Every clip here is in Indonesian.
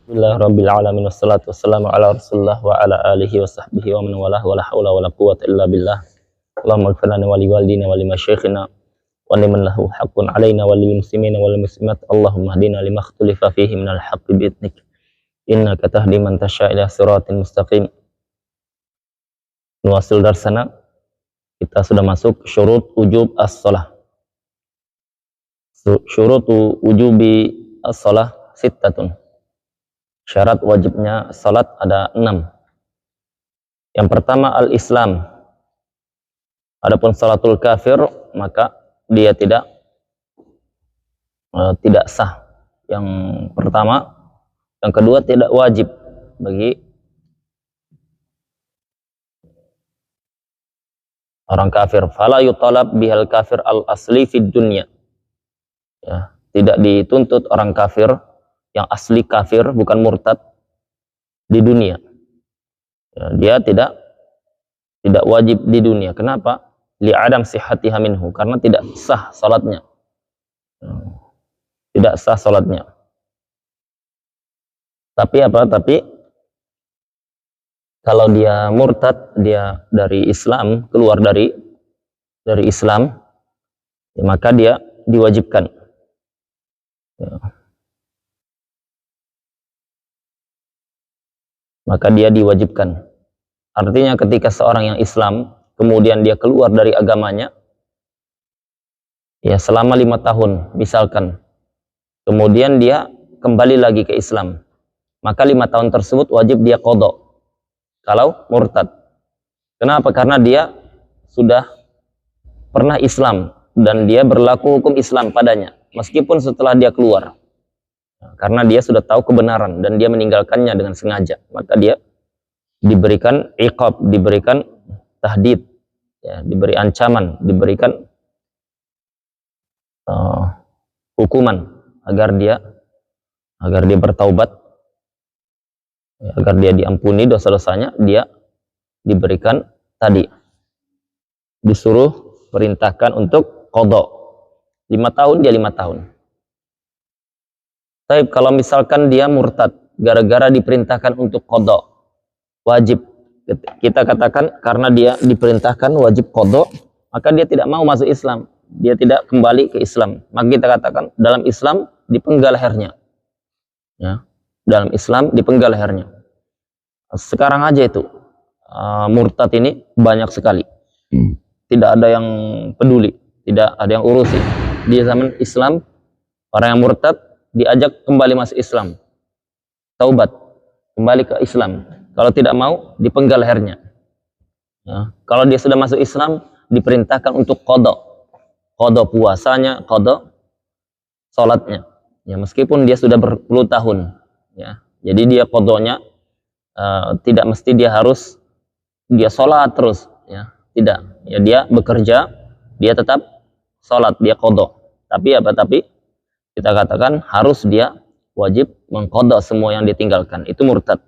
Alhamdulillahirabbil alamin wassalatu wassalamu ala Rasulillah wa ala alihi wa sahbihi wa man walah wa la haula wa la quwwata illa billah. Allahumma ighfir lana wa liwalidina wa limasyayikhina wa liman lahu haqqun alaina wa lil muslimina wal muslimat. Allahumma hdina lima ikhtalafa fihi minal haqqi bi'idnik. Innaka tahdi man tasya' ila siratin mustaqim. Nuwasil darsana. Kita sudah masuk syurut wujub as-shalah. Syurutu wujubi as-shalah sittatun. Syarat wajibnya salat ada 6. Yang pertama al-Islam. Adapun salatul kafir maka dia tidak sah. Yang pertama, yang kedua tidak wajib bagi orang kafir. Fala yutalab bihal kafir al-asli fid dunya. Ya, tidak dituntut orang kafir yang asli kafir, bukan murtad, di dunia. Ya, dia tidak wajib di dunia. Kenapa? Li'adam sihhatiha minhu, karena tidak sah salatnya. Tidak sah salatnya. Tapi apa? Tapi kalau dia murtad, dia dari Islam, keluar dari Islam, ya, maka dia diwajibkan. Ya. Maka dia diwajibkan. Artinya ketika seorang yang Islam kemudian dia keluar dari agamanya, ya selama 5 tahun misalkan, kemudian dia kembali lagi ke Islam, maka 5 tahun tersebut wajib dia qadha kalau murtad. Kenapa? Karena dia sudah pernah Islam dan dia berlaku hukum Islam padanya meskipun setelah dia keluar. Karena dia sudah tahu kebenaran dan dia meninggalkannya dengan sengaja, maka dia diberikan iqab, diberikan tahdid, ya, diberi ancaman, diberikan hukuman agar dia bertaubat, ya, agar dia diampuni dosa-dosanya. Dia diberikan tadi, disuruh perintahkan untuk qadha 5 tahun, dia 5 tahun. Tapi kalau misalkan dia murtad gara-gara diperintahkan untuk qadha, wajib, kita katakan karena dia diperintahkan wajib qadha, maka dia tidak mau masuk Islam, dia tidak kembali ke Islam, maka kita katakan dalam Islam dipenggal lehernya. Ya, dalam Islam dipenggal lehernya. Sekarang aja itu murtad ini banyak sekali, tidak ada yang peduli, tidak ada yang urusi. Di zaman Islam orang yang murtad diajak kembali masuk Islam, taubat, kembali ke Islam. Kalau tidak mau, dipenggal lehernya. Ya. Kalau dia sudah masuk Islam, diperintahkan untuk qadha puasanya, qadha salatnya. Ya, meskipun dia sudah berpuluh tahun. Ya. Jadi dia qadhanya tidak mesti dia harus dia salat terus. Ya. Tidak. Ya, dia bekerja, dia tetap salat, dia qadha. Tapi apa? Tapi kita katakan harus dia wajib mengqadha semua yang ditinggalkan. Itu murtad.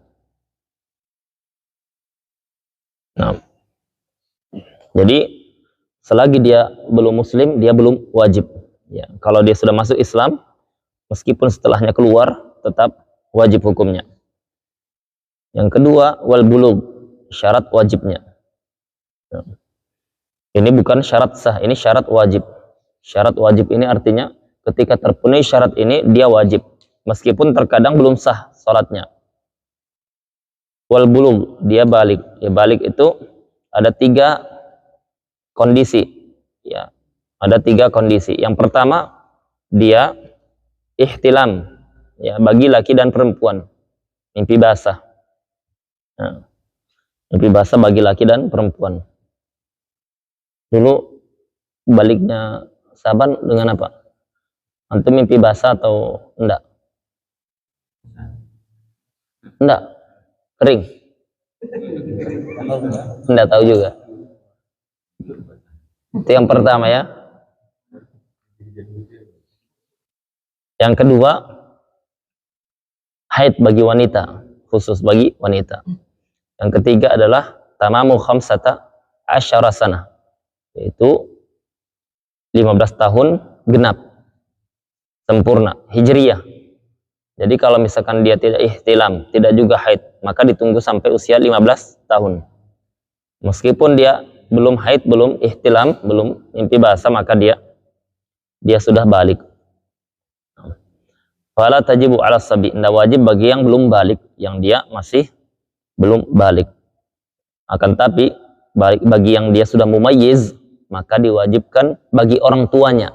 Nah, jadi selagi dia belum muslim, dia belum wajib. Ya, kalau dia sudah masuk Islam, meskipun setelahnya keluar, tetap wajib hukumnya. Yang kedua, wal bulugh, syarat wajibnya. Ya. Ini bukan syarat sah, ini syarat wajib. Syarat wajib ini artinya ketika terpenuhi syarat ini dia wajib, meskipun terkadang belum sah salatnya. Wal bulugh, dia balik. Ya, balik itu ada 3 kondisi. Ya, ada 3 kondisi. Yang pertama, dia ihtilam, ya, bagi laki dan perempuan, mimpi basah. Nah, mimpi basah bagi laki dan perempuan. Dulu baliknya Saban dengan apa? Antum mimpi basah atau enggak? Enggak? Kering? Enggak tahu juga. Itu yang pertama ya. Yang kedua, haid bagi wanita, khusus bagi wanita. Yang ketiga adalah tamamu khamsata asyara sanah, yaitu 15 tahun genap, sempurna, hijriyah. Jadi kalau misalkan dia tidak ihtilam, tidak juga haid, maka ditunggu sampai usia 15 tahun. Meskipun dia belum haid, belum ihtilam, belum mimpi basah, maka dia sudah balik. Fala tajibu 'ala sabi, tidak wajib bagi yang belum balik, yang dia masih belum balik. Akan tapi bagi yang dia sudah mumayyiz, maka diwajibkan bagi orang tuanya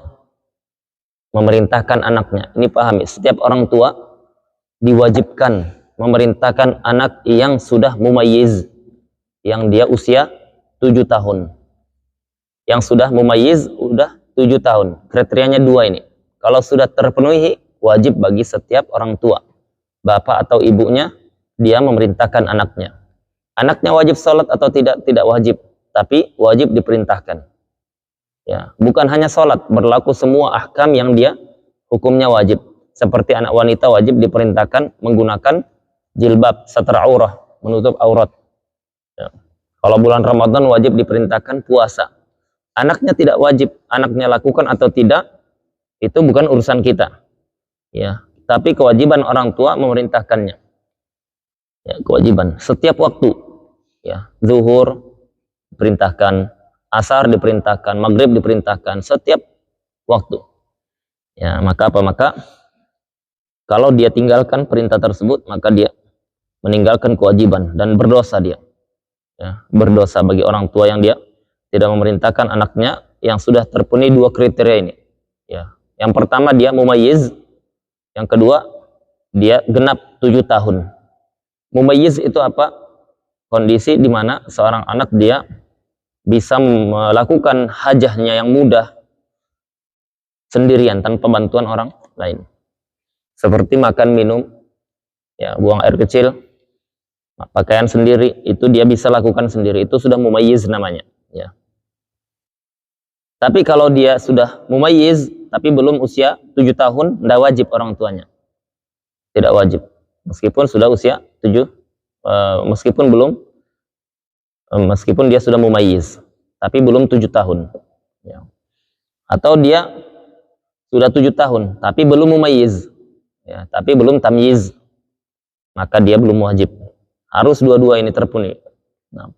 memerintahkan anaknya. Ini pahami, setiap orang tua diwajibkan memerintahkan anak yang sudah mumayyiz, yang dia usia 7 tahun. Yang sudah mumayyiz udah 7 tahun. Kriterianya 2 ini. Kalau sudah terpenuhi, wajib bagi setiap orang tua, bapak atau ibunya, dia memerintahkan anaknya. Anaknya wajib sholat atau tidak wajib, tapi wajib diperintahkan. Ya, bukan hanya sholat, berlaku semua ahkam yang dia hukumnya wajib. Seperti anak wanita wajib diperintahkan menggunakan jilbab, satar aurah, menutup aurat. Ya. Kalau bulan Ramadan wajib diperintahkan puasa. Anaknya tidak wajib, anaknya lakukan atau tidak, itu bukan urusan kita. Ya, tapi kewajiban orang tua memerintahkannya. Ya, kewajiban setiap waktu. Ya, zuhur diperintahkan, asar diperintahkan, maghrib diperintahkan, setiap waktu. Ya, maka apa? Maka kalau dia tinggalkan perintah tersebut, maka dia meninggalkan kewajiban dan berdosa dia. Ya, berdosa bagi orang tua yang dia tidak memerintahkan anaknya yang sudah terpenuhi 2 kriteria ini. Ya, yang pertama dia mumayyiz, yang kedua dia genap 7 tahun. Mumayyiz itu apa? Kondisi di mana seorang anak dia bisa melakukan hajahnya yang mudah sendirian tanpa bantuan orang lain. Seperti makan, minum, ya, buang air kecil, pakaian sendiri, itu dia bisa lakukan sendiri. Itu sudah mumayyiz namanya. Ya. Tapi kalau dia sudah mumayyiz, tapi belum usia 7 tahun, tidak wajib orang tuanya. Tidak wajib. Meskipun sudah usia 7, meskipun dia sudah mumayyiz, tapi belum 7 tahun. Ya. Atau dia sudah 7 tahun, tapi belum mumayyiz. Ya, tapi belum tamyiz, maka dia belum wajib. Harus dua-dua ini terpenuhi. Nah,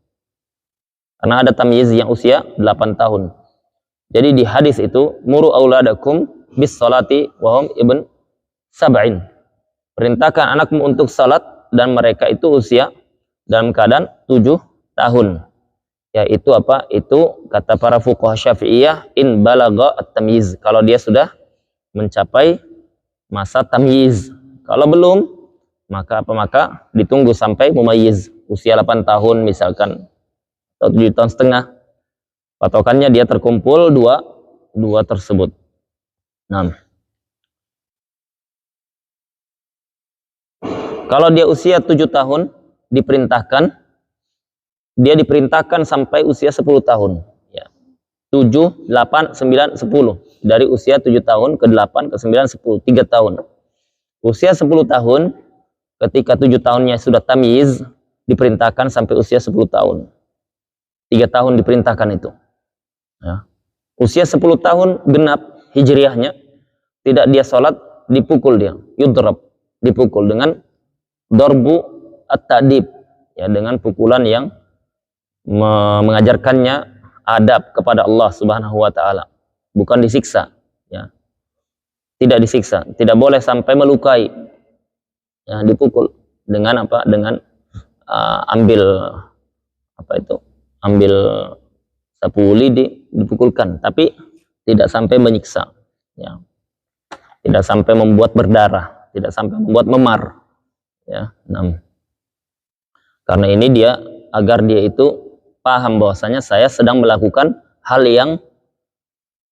karena ada tamyiz yang usia 8 tahun. Jadi di hadis itu, muru auladakum bis salati wahum ibn sab'in. Perintahkan anakmu untuk salat dan mereka itu usia dalam keadaan 7 tahun. Yaitu apa? Itu kata para fuqaha Syafi'iyah, in balagha at-tamyiz. Kalau dia sudah mencapai masa tamyiz. Kalau belum, maka apa? Maka ditunggu sampai mumayyiz, usia 8 tahun misalkan, atau 7 tahun setengah. Patokannya dia terkumpul dua tersebut. Nah, kalau dia usia 7 tahun dia diperintahkan sampai usia 10 tahun. Ya. 7, 8, 9, 10. Dari usia 7 tahun ke 8, ke 9, 10. 3 tahun. Usia 10 tahun, ketika 7 tahunnya sudah tamyiz, diperintahkan sampai usia 10 tahun. 3 tahun diperintahkan itu. Ya. Usia 10 tahun genap hijriahnya, tidak dia sholat, dipukul dia. Yudrab, dipukul dengan darbu at-ta'dib. Ya, dengan pukulan yang mengajarkannya adab kepada Allah Subhanahu wa taala, bukan disiksa, ya. Tidak disiksa, tidak boleh sampai melukai. Ya, dipukul dengan apa? Dengan ambil sapu lidi, dipukulkan, tapi tidak sampai menyiksa, ya. Tidak sampai membuat berdarah, tidak sampai membuat memar, ya. Nah, karena ini dia agar dia itu paham bahwasanya saya sedang melakukan hal yang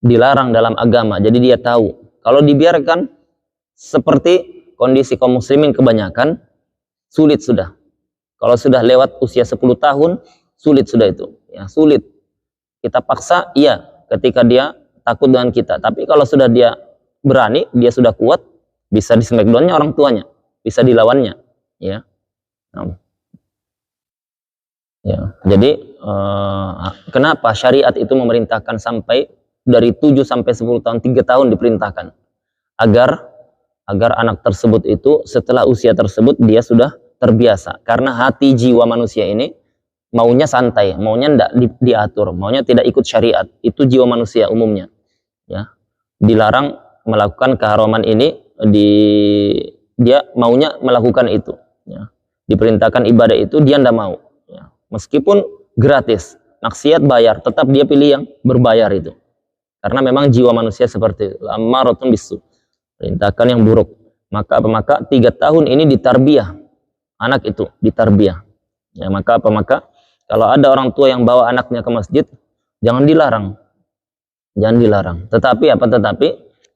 dilarang dalam agama. Jadi dia tahu. Kalau dibiarkan seperti kondisi kaum muslimin kebanyakan, sulit sudah. Kalau sudah lewat usia 10 tahun, sulit sudah itu. Ya, sulit. Kita paksa, iya, ketika dia takut dengan kita. Tapi kalau sudah dia berani, dia sudah kuat, bisa di smackdown-nya orang tuanya, bisa dilawannya, ya. Nah. Ya, jadi kenapa syariat itu memerintahkan sampai dari 7 sampai 10 tahun, 3 tahun diperintahkan, agar agar anak tersebut itu setelah usia tersebut dia sudah terbiasa. Karena hati jiwa manusia ini maunya santai, maunya tidak diatur, maunya tidak ikut syariat. Itu jiwa manusia umumnya. Ya, dilarang melakukan keharaman ini, dia maunya melakukan itu. Ya. Diperintahkan ibadah itu dia tidak mau. Ya. Meskipun gratis, maksiat bayar, tetap dia pilih yang berbayar itu. Karena memang jiwa manusia seperti itu. Ammaratun bisu. Perintahkan yang buruk. Maka 3 tahun ini ditarbiyah. Anak itu ditarbiyah. Ya, maka kalau ada orang tua yang bawa anaknya ke masjid, jangan dilarang. Jangan dilarang. Tetapi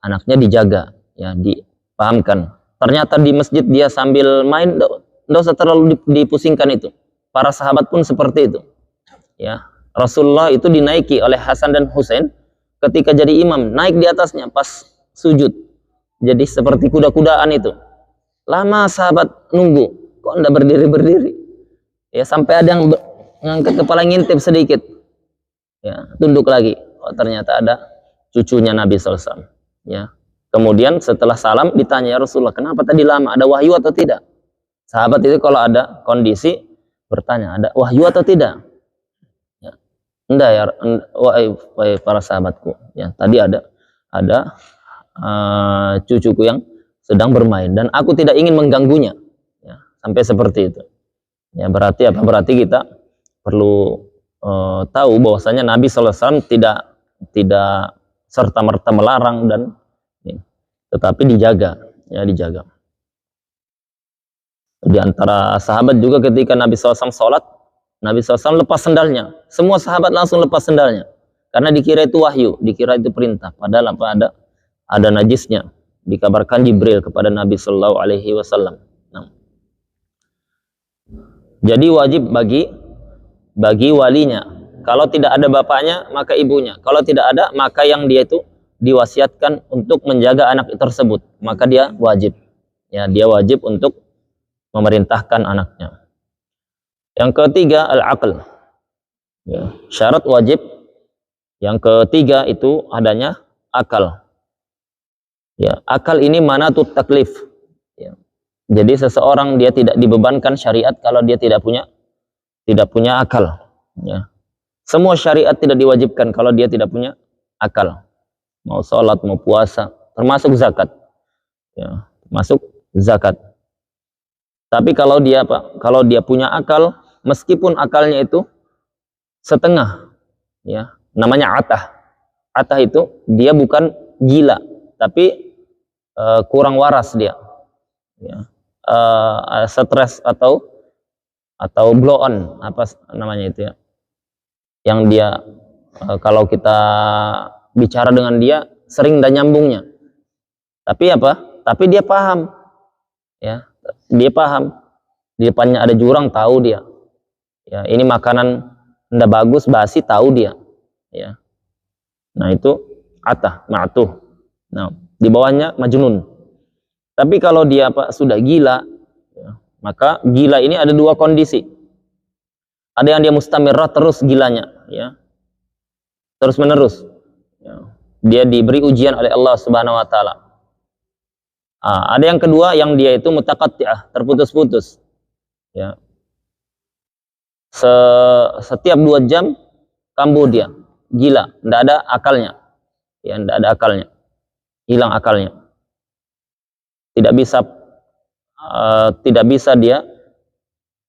anaknya dijaga, ya, dipahamkan. Ternyata di masjid dia sambil main, tidak usah terlalu dipusingkan itu. Para sahabat pun seperti itu. Ya, Rasulullah itu dinaiki oleh Hasan dan Husain ketika jadi imam, naik di atasnya pas sujud. Jadi seperti kuda-kudaan itu. Lama sahabat nunggu, kok tidak berdiri-berdiri. Ya, sampai ada yang ngangkat kepala ngintip sedikit. Ya, tunduk lagi. Oh, ternyata ada cucunya Nabi SAW. Ya. Kemudian setelah salam ditanya, ya Rasulullah, kenapa tadi lama? Ada wahyu atau tidak? Sahabat itu kalau ada kondisi bertanya, ada wahyu atau tidak? Enggak ya, wahai para sahabatku. Ya, tadi ada cucuku yang sedang bermain dan aku tidak ingin mengganggunya. Ya, sampai seperti itu. Ya, berarti apa? Berarti kita perlu tahu bahwasanya Nabi SAW tidak serta-merta melarang dan tetapi dijaga, ya, dijaga. Di antara sahabat juga ketika Nabi SAW sholat, Nabi SAW lepas sendalnya. Semua sahabat langsung lepas sendalnya. Karena dikira itu wahyu, dikira itu perintah. Padahal apa, ada najisnya. Dikabarkan Jibril kepada Nabi SAW. Nah. Jadi wajib bagi walinya. Kalau tidak ada bapaknya, maka ibunya. Kalau tidak ada, maka yang dia itu diwasiatkan untuk menjaga anak tersebut. Maka dia wajib. Ya, dia wajib untuk memerintahkan anaknya. Yang ketiga, al-aql. Ya, syarat wajib yang ketiga itu adanya akal. Ya, akal ini manatut taklif. Ya. Jadi seseorang dia tidak dibebankan syariat kalau dia tidak punya akal. Ya. Semua syariat tidak diwajibkan kalau dia tidak punya akal. Mau sholat, mau puasa, termasuk zakat. Ya, termasuk zakat. Tapi kalau dia punya akal, meskipun akalnya itu setengah, ya, namanya atah. Atah itu dia bukan gila, tapi kurang waras dia, ya. Stres atau blow on, apa namanya itu ya, yang dia kalau kita bicara dengan dia sering dan nyambungnya. Tapi Tapi dia paham, ya. Dia paham di depannya ada jurang, tahu dia. Ya, ini makanan ndak bagus, basi, tahu dia. Ya. Nah, itu atah, ma'tuh. Nah, di bawahnya majnun. Tapi kalau dia sudah gila, ya, maka gila ini ada dua kondisi. Ada yang dia mustamirah terus gilanya, ya. Terus menerus. Ya. Dia diberi ujian oleh Allah Subhanahu wa taala. Ada yang kedua yang dia itu mutaqatti'ah, terputus-putus. Ya. Setiap 2 jam kambuh dia, gila, tidak ada akalnya. Ya, tidak ada akalnya. Hilang akalnya. Tidak bisa dia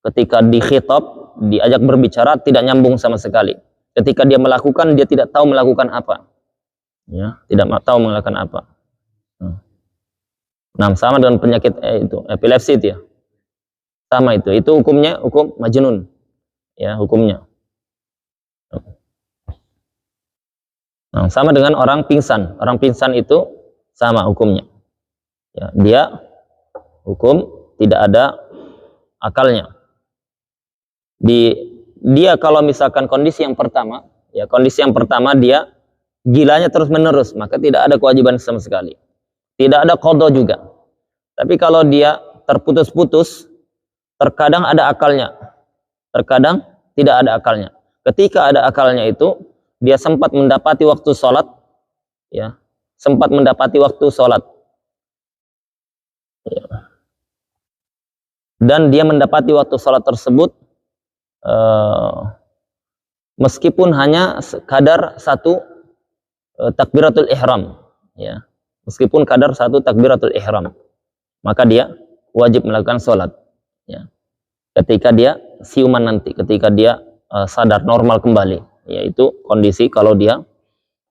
ketika dikhitab, diajak berbicara tidak nyambung sama sekali. Ketika dia melakukan, dia tidak tahu melakukan apa. Ya, tidak tahu melakukan apa. Nah, sama dengan penyakit itu epilepsi itu ya. Sama itu hukumnya hukum majnun. Ya, hukumnya. Nah, sama dengan orang pingsan. Orang pingsan itu sama hukumnya. Ya, dia hukum tidak ada akalnya. Dia kalau misalkan kondisi yang pertama dia gilanya terus menerus, maka tidak ada kewajiban sama sekali. Tidak ada qadha juga. Tapi kalau dia terputus-putus, terkadang ada akalnya, terkadang tidak ada akalnya. Ketika ada akalnya itu, dia sempat mendapati waktu sholat, ya, sempat mendapati waktu sholat. Dan dia mendapati waktu sholat tersebut meskipun hanya kadar satu takbiratul ihram, ya, meskipun kadar satu takbiratul ihram, maka dia wajib melakukan sholat, ya, ketika dia siuman nanti, ketika dia sadar normal kembali, yaitu kondisi kalau dia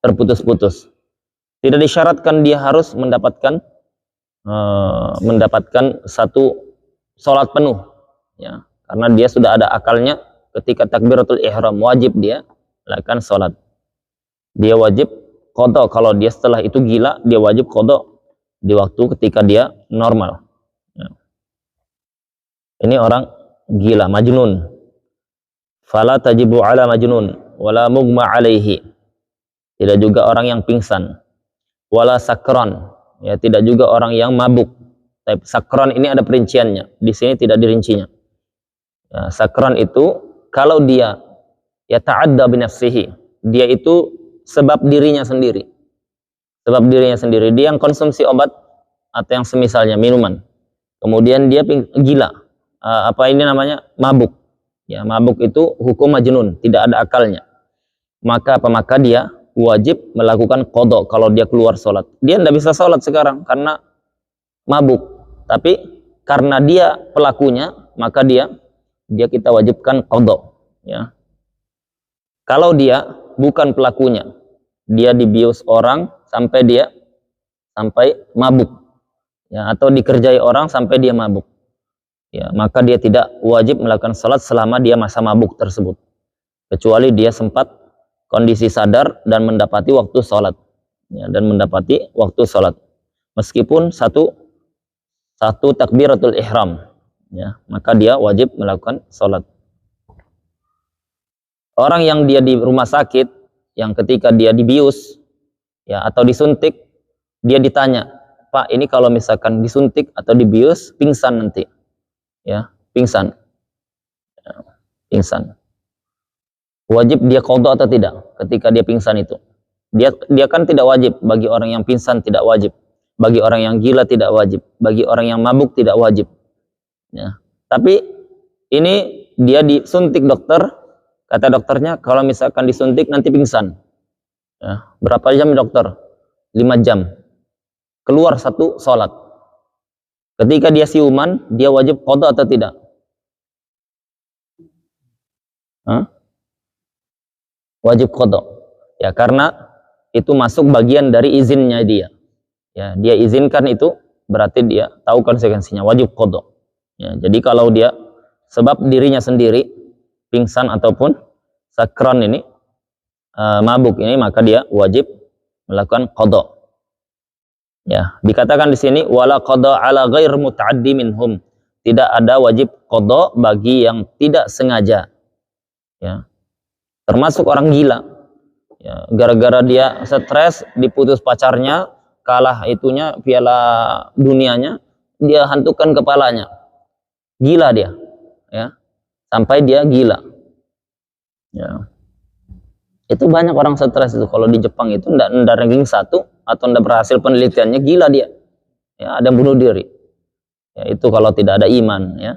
terputus-putus. Tidak disyaratkan dia harus mendapatkan satu sholat penuh, ya, karena dia sudah ada akalnya ketika takbiratul ihram, wajib dia lakukan sholat. Dia wajib qadha. Kalau dia setelah itu gila, dia wajib qadha di waktu ketika dia normal, ya. Ini orang gila, majnun. Fala tajibu ala majnun wala mugma alaihi. Tidak juga orang yang pingsan. Wala sakran, ya, tidak juga orang yang mabuk. Tapi sakran ini ada perinciannya. Di sini tidak dirincinya. Ya, sakran itu kalau dia ya ta'adda binafsihi, dia itu sebab dirinya sendiri. Sebab dirinya sendiri. Dia yang konsumsi obat atau yang semisalnya minuman. Kemudian dia gila. Apa ini namanya? Mabuk. Ya, mabuk itu hukum majnun, tidak ada akalnya. Maka dia wajib melakukan qadha kalau dia keluar sholat. Dia tidak bisa sholat sekarang karena mabuk. Tapi karena dia pelakunya, maka dia kita wajibkan qadha, ya. Kalau dia bukan pelakunya, dia dibius orang sampai mabuk, ya, atau dikerjai orang sampai dia mabuk, ya, maka dia tidak wajib melakukan sholat selama dia masa mabuk tersebut, kecuali dia sempat kondisi sadar dan mendapati waktu sholat, ya, meskipun satu takbiratul ihram, ya, maka dia wajib melakukan sholat. Orang yang dia di rumah sakit, yang ketika dia dibius, ya, atau disuntik, dia ditanya, Pak, ini kalau misalkan disuntik atau dibius, pingsan nanti, ya, pingsan, ya, pingsan. Wajib dia qadha atau tidak ketika dia pingsan itu? Dia kan tidak wajib. Bagi orang yang pingsan tidak wajib. Bagi orang yang gila tidak wajib. Bagi orang yang mabuk tidak wajib, ya. Tapi ini dia disuntik dokter. Kata dokternya, kalau misalkan disuntik nanti pingsan. Ya, berapa jam dokter? 5 jam. Keluar satu sholat. Ketika dia siuman, dia wajib qadha atau tidak? Wajib qadha. Ya, karena itu masuk bagian dari izinnya dia. Ya, dia izinkan itu, berarti dia tahu konsekuensinya, wajib qadha. Ya, jadi kalau dia sebab dirinya sendiri pingsan ataupun sakran ini, mabuk ini, maka dia wajib melakukan qadha. Ya, dikatakan di sini wala qadha ala ghair muta'addi minhum. Tidak ada wajib qadha bagi yang tidak sengaja. Ya. Termasuk orang gila. Ya, gara-gara dia stres, diputus pacarnya, kalah itunya piala dunianya, dia hantukan kepalanya. Gila dia, ya. Sampai dia gila. Ya. Itu banyak orang stres itu. Kalau di Jepang itu ndak ranking 1 atau ndak berhasil penelitiannya, gila dia. Ya, ada bunuh diri. Ya, itu kalau tidak ada iman, ya.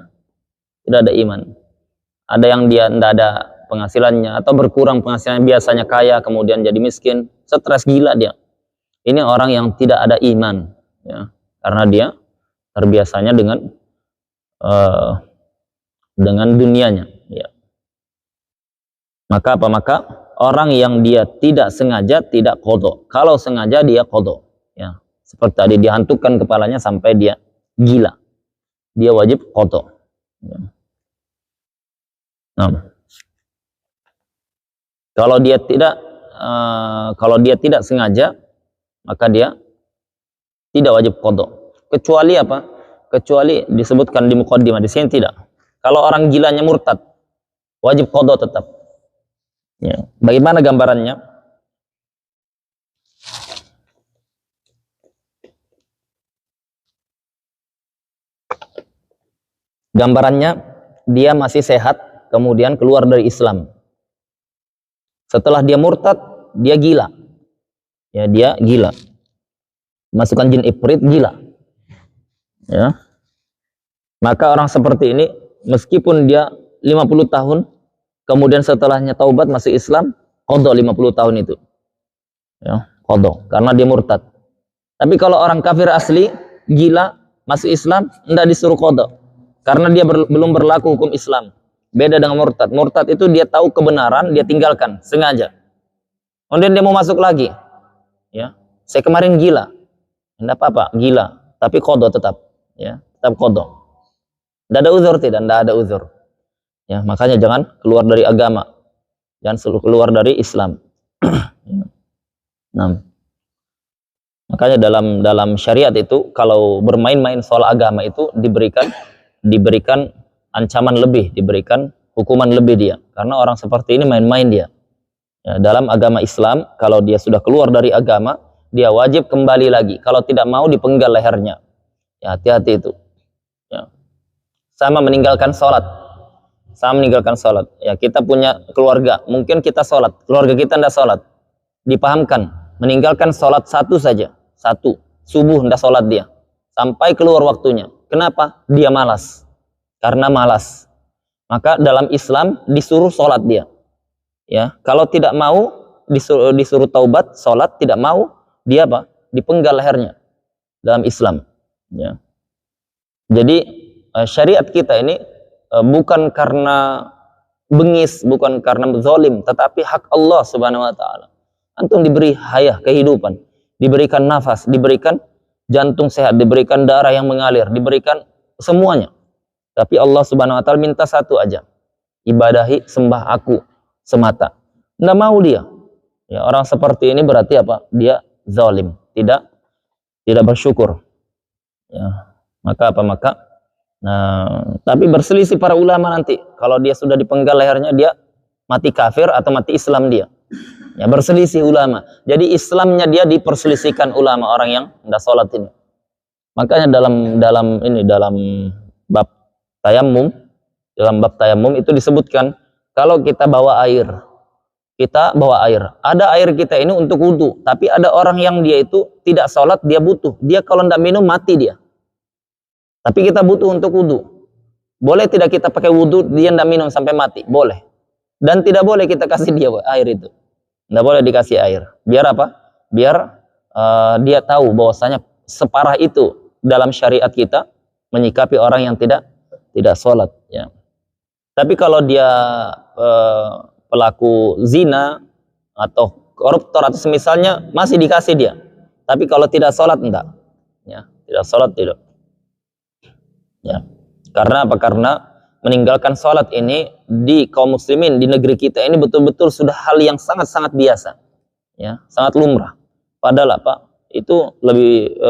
Tidak ada iman. Ada yang dia ndak ada penghasilannya atau berkurang penghasilannya, biasanya kaya kemudian jadi miskin, stres, gila dia. Ini orang yang tidak ada iman, ya. Karena dia terbiasanya dengan dunianya, ya. Maka orang yang dia tidak sengaja tidak qadha. Kalau sengaja dia qadha, ya. Seperti tadi dihantukan kepalanya sampai dia gila, dia wajib qadha, ya. Nah, kalau dia tidak sengaja, maka dia tidak wajib qadha. Kecuali apa? Kecuali disebutkan di muqaddimah, di sini tidak. Kalau orang gilanya murtad, wajib qadha tetap. Ya. Bagaimana gambarannya? Gambarannya, dia masih sehat, kemudian keluar dari Islam. Setelah dia murtad, dia gila. Ya, dia gila. Masukkan jin ifrit, gila. Ya. Maka orang seperti ini meskipun dia 50 tahun kemudian setelahnya taubat masuk Islam, qadha 50 tahun itu. Ya, qadha karena dia murtad. Tapi kalau orang kafir asli, gila, masuk Islam, tidak disuruh qadha. Karena dia belum berlaku hukum Islam. Beda dengan murtad. Murtad itu dia tahu kebenaran, dia tinggalkan, sengaja. Kemudian dia mau masuk lagi. Ya, saya kemarin gila. Tidak apa-apa, gila. Tapi qadha tetap. Ya, tetap qadha. Tidak ada uzur, tidak ada uzur. Ya, makanya jangan keluar dari agama. Jangan keluar dari Islam. Nah, makanya dalam syariat itu kalau bermain-main soal agama itu diberikan ancaman lebih, diberikan hukuman lebih dia. Karena orang seperti ini main-main dia. Ya, dalam agama Islam kalau dia sudah keluar dari agama, dia wajib kembali lagi. Kalau tidak mau dipenggal lehernya. Ya, hati-hati itu. Ya. Sama meninggalkan sholat. Ya, kita punya keluarga, mungkin kita sholat, keluarga kita tidak sholat. Dipahamkan, meninggalkan sholat satu saja, subuh tidak sholat dia, sampai keluar waktunya. Kenapa? Dia malas. Karena malas. Maka dalam Islam disuruh sholat dia. Ya, kalau tidak mau disuruh taubat, sholat, tidak mau, dia apa? Dipenggal lehernya dalam Islam. Ya. Jadi syariat kita ini bukan karena bengis, bukan karena zalim, tetapi hak Allah Subhanahu wa taala. Antum diberi hayah kehidupan, diberikan nafas, diberikan jantung sehat, diberikan darah yang mengalir, diberikan semuanya. Tapi Allah Subhanahu wa taala minta satu aja. Ibadahi, sembah aku semata. Enggak mau dia. Ya, orang seperti ini berarti apa? Dia zalim, tidak bersyukur. Ya, maka tapi berselisih para ulama nanti. Kalau dia sudah dipenggal lehernya, dia mati kafir atau mati Islam dia. Ya, berselisih ulama. Jadi Islamnya dia diperselisihkan ulama orang yang tidak sholat ini. Makanya dalam bab tayamum itu disebutkan kalau kita bawa air. Ada air kita ini untuk wudhu. Tapi ada orang yang dia itu tidak sholat, dia butuh. Dia kalau tidak minum mati dia. Tapi kita butuh untuk wudhu. Boleh tidak kita pakai wudhu, dia tidak minum sampai mati? Boleh. Dan tidak boleh kita kasih dia air itu. Tidak boleh dikasih air. Biar apa? Biar dia tahu bahwasanya separah itu dalam syariat kita menyikapi orang yang tidak sholat. Ya. Tapi kalau dia pelaku zina atau koruptor atau semisalnya, masih dikasih dia. Tapi kalau tidak sholat, enggak. Ya, tidak sholat, tidak. Ya. Karena apa? Karena meninggalkan sholat ini di kaum muslimin di negeri kita ini betul-betul sudah hal yang sangat-sangat biasa, ya, sangat lumrah. Padahal apa? Itu lebih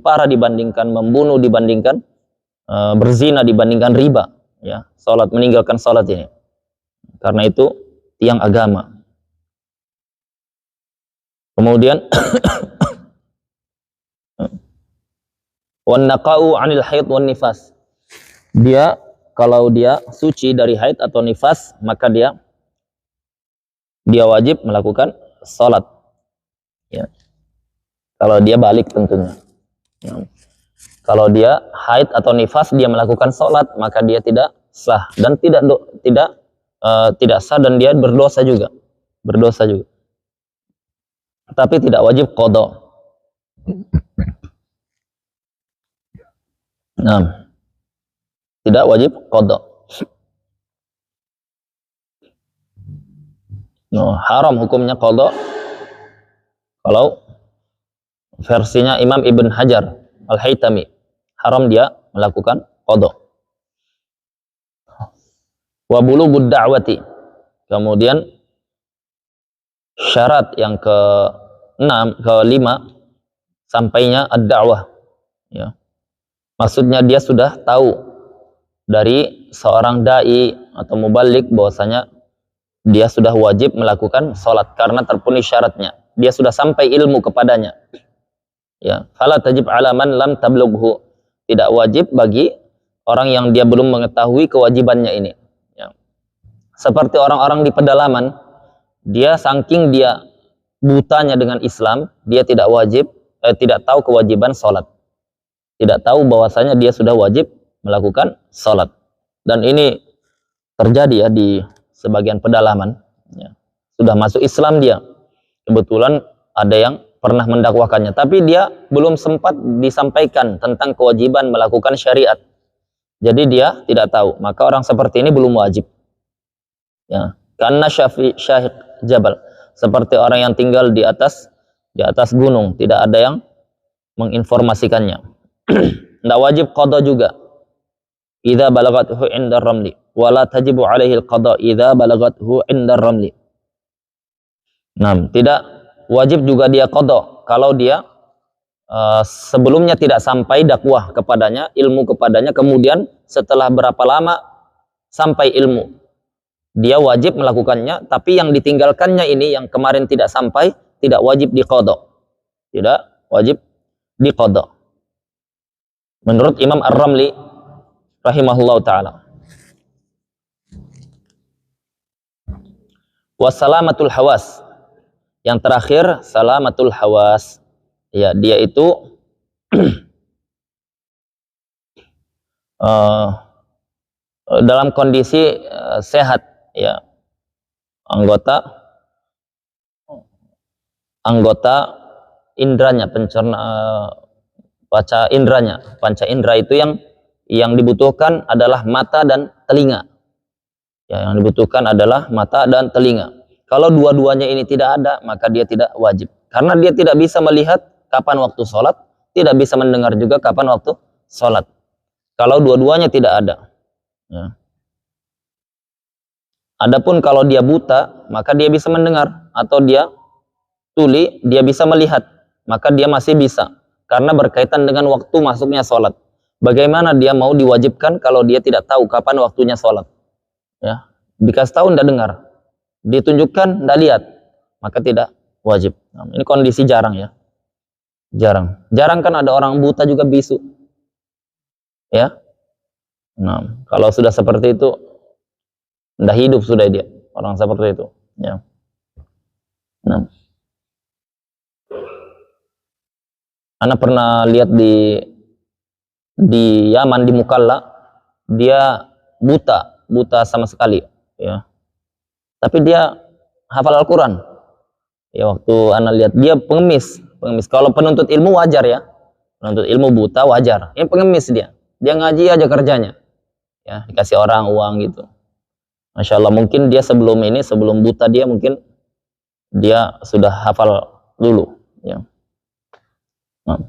parah dibandingkan membunuh, dibandingkan berzina, dibandingkan riba. Ya, sholat, meninggalkan sholat ini. Karena itu tiang agama. Kemudian wan naqa'u 'anil haid wan nifas. Dia kalau dia suci dari haid atau nifas, maka dia wajib melakukan salat. Ya. Kalau dia balik tentunya. Ya. Kalau dia haid atau nifas dia melakukan salat, maka dia tidak sah dan tidak sah dan dia berdosa juga. Tapi tidak wajib qadha. Nah, tidak wajib qadha. Haram hukumnya qadha kalau versinya Imam Ibn Hajar Al-Haytami, haram dia melakukan qadha. Wa bulughud da'wati. Kemudian syarat yang ke-5 sampainya ad-da'wah. Ya. Maksudnya dia sudah tahu dari seorang dai atau mubalik bahwasanya dia sudah wajib melakukan sholat karena terpenuhi syaratnya. Dia sudah sampai ilmu kepadanya. Ya, fala tajib ala man lam tablughu. Tidak wajib bagi orang yang dia belum mengetahui kewajibannya ini. Ya. Seperti orang-orang di pedalaman, dia saking dia butanya dengan Islam, dia tidak tahu kewajiban sholat. tidak tahu bahwasanya dia sudah wajib melakukan salat. Dan ini terjadi ya di sebagian pedalaman, ya. Sudah masuk Islam dia. Kebetulan ada yang pernah mendakwakannya, tapi dia belum sempat disampaikan tentang kewajiban melakukan syariat. Jadi dia tidak tahu, maka orang seperti ini belum wajib. Ya, karena syahid jabal, seperti orang yang tinggal di atas gunung, tidak ada yang menginformasikannya. Tidak wajib qada juga. Idza balagathu indar ramli wala tajibu alaihi alqada idza balagathu indar ramli. Nah, tidak wajib juga dia qada kalau dia sebelumnya tidak sampai dakwah kepadanya, ilmu kepadanya, kemudian setelah berapa lama sampai ilmu. Dia wajib melakukannya, tapi yang ditinggalkannya ini yang kemarin tidak sampai, tidak wajib diqada. Tidak wajib diqada. Menurut Imam Ar-Ramli rahimahullah ta'ala. Wassalamatul hawas. Yang terakhir, salamatul hawas. Ya, dia itu dalam kondisi sehat, ya. Anggota indranya, panca indra itu yang dibutuhkan adalah mata dan telinga. Ya, yang dibutuhkan adalah mata dan telinga. Kalau dua-duanya ini tidak ada, maka dia tidak wajib. Karena dia tidak bisa melihat kapan waktu sholat, tidak bisa mendengar juga kapan waktu sholat. Kalau dua-duanya tidak ada. Ya. Adapun kalau dia buta, maka dia bisa mendengar. Atau dia tuli, dia bisa melihat. Maka dia masih bisa. Karena berkaitan dengan waktu masuknya sholat. Bagaimana dia mau diwajibkan kalau dia tidak tahu kapan waktunya sholat? Ya, dikasih tahu tidak dengar, ditunjukkan tidak lihat, maka tidak wajib. Nah, ini kondisi jarang ya, jarang kan ada orang buta juga bisu, ya. Nah, kalau sudah seperti itu, tidak hidup sudah dia orang seperti itu, ya. Nah, Ana pernah lihat di Yaman, di Mukalla, dia buta sama sekali, ya. Tapi dia hafal Al-Quran. Ya, waktu Ana lihat dia pengemis. Kalau penuntut ilmu wajar ya, penuntut ilmu buta wajar. Ini pengemis dia ngaji aja kerjanya, ya, dikasih orang uang gitu. Masya Allah, mungkin dia sebelum buta dia mungkin dia sudah hafal dulu, ya. Nah,